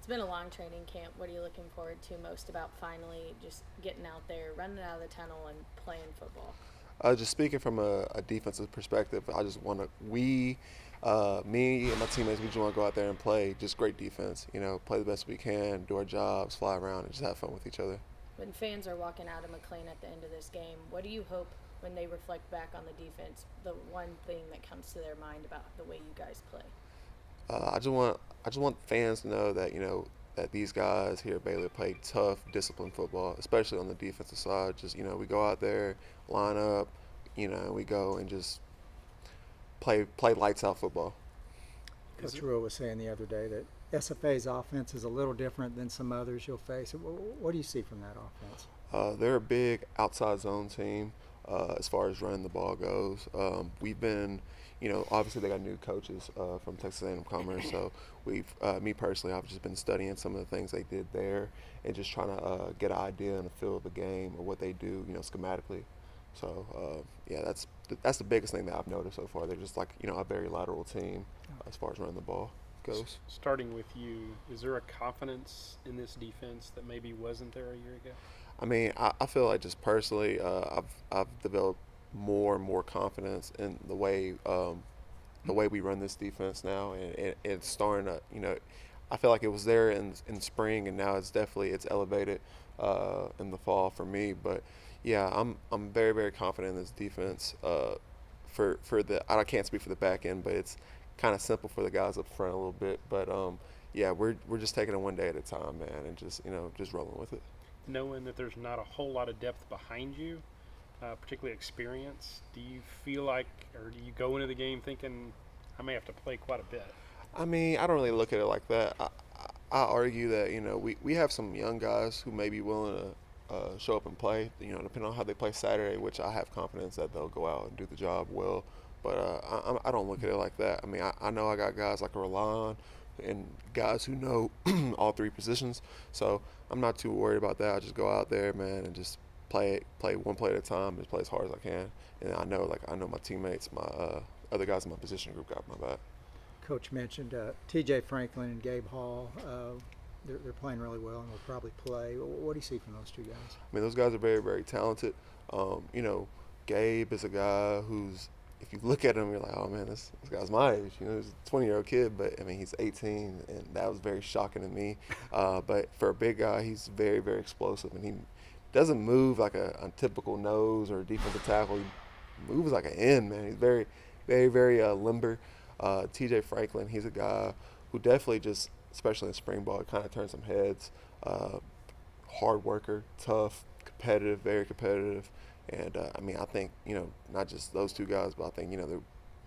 It's been a long training camp. What are you looking forward to most about finally just getting out there, running out of the tunnel, and playing football? Just speaking from a defensive perspective, I just want to me and my teammates, we just want to go out there and play just great defense. Play the best we can, do our jobs, fly around, and just have fun with each other. When fans are walking out of McLean at the end of this game, what do you hope when they reflect back on the defense? The one thing that comes to their mind about the way you guys play. I just want fans to know that that these guys here at Baylor play tough, disciplined football, especially on the defensive side. Just we go out there, line up, we go and just play lights out football. Coach Rule was saying the other day that SFA's offense is a little different than some others you'll face. What do you see from that offense? They're a big outside zone team as far as running the ball goes. We've been, obviously they got new coaches from Texas A&M Commerce, so me personally, I've just been studying some of the things they did there and just trying to get an idea and a feel of the game or what they do, schematically. So yeah, that's the biggest thing that I've noticed so far. They're just like a very lateral team as far as running the ball goes. Starting with you, is there a confidence in this defense that maybe wasn't there a year ago? I mean, I feel like just personally, I've developed more and more confidence in the way we run this defense now, and it's starting to I feel like it was there in spring, and now it's elevated in the fall for me. But yeah, I'm very very confident in this defense. For the I can't speak for the back end, but it's kind of simple for the guys up front a little bit. But yeah, we're just taking it one day at a time, man, and just rolling with it. Knowing that there's not a whole lot of depth behind you, particularly experience, do you feel like, or do you go into the game thinking, I may have to play quite a bit? I mean, I don't really look at it like that. I argue that we have some young guys who may be willing to show up and play. Depending on how they play Saturday, which I have confidence that they'll go out and do the job well. But I don't look at it like that. I mean, I know I got guys like Roland and guys who know all three positions, so I'm not too worried about that. I just go out there, man, and just play one play at a time, just play as hard as I can. And I know my teammates, my other guys in my position group got my back. Coach mentioned T.J. Franklin and Gabe Hall. They're playing really well and will probably play. What do you see from those two guys? I mean, those guys are very, very talented. Gabe is a guy who's, if you look at him, you're like, oh man, this guy's my age. He's a 20-year-old kid, but I mean, he's 18, and that was very shocking to me. But for a big guy, he's very, very explosive, and he doesn't move like a typical nose or a defensive tackle. He moves like an end, man. He's very, very, very limber. T.J. Franklin, he's a guy who definitely just, especially in spring ball, kind of turns some heads. Hard worker, tough, competitive, very competitive. And I mean, I think not just those two guys, but I think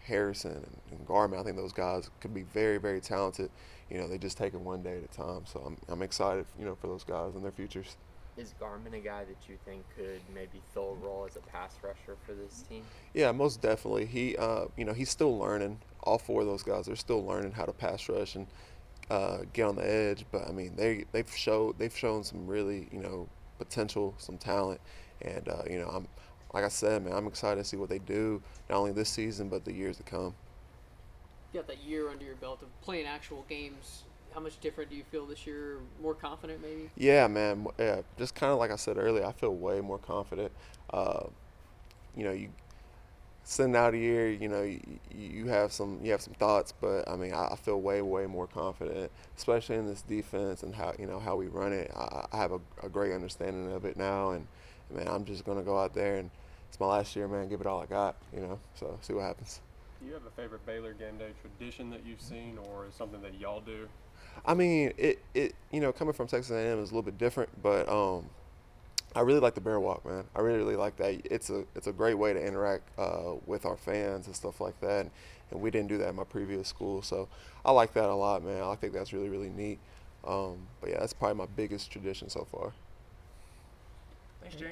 Harrison and Garman. I think those guys could be very, very talented. They just take it one day at a time. So I'm excited, for those guys and their futures. Is Garmin a guy that you think could maybe fill a role as a pass rusher for this team? Yeah, most definitely. He's still learning. All four of those guys, they're still learning how to pass rush and get on the edge. But I mean, they've shown some really potential, some talent, and I'm like I said, man, I'm excited to see what they do not only this season but the years to come. You got that year under your belt of playing actual games. How much different do you feel this year? More confident, maybe? Yeah, man. Yeah, just kind of like I said earlier, I feel way more confident. You sitting out a year, you have some thoughts, but I mean, I feel way way more confident, especially in this defense and how we run it. I have a great understanding of it now, and man, I'm just gonna go out there and it's my last year, man. Give it all I got, So see what happens. Do you have a favorite Baylor game day tradition that you've seen, or is something that y'all do? I mean, it coming from Texas A&M is a little bit different, but I really like the Bear Walk, man. I really, really like that. It's a great way to interact with our fans and stuff like that, and we didn't do that in my previous school, so I like that a lot, man. I think that's really, really neat. But yeah, that's probably my biggest tradition so far. Thanks, James.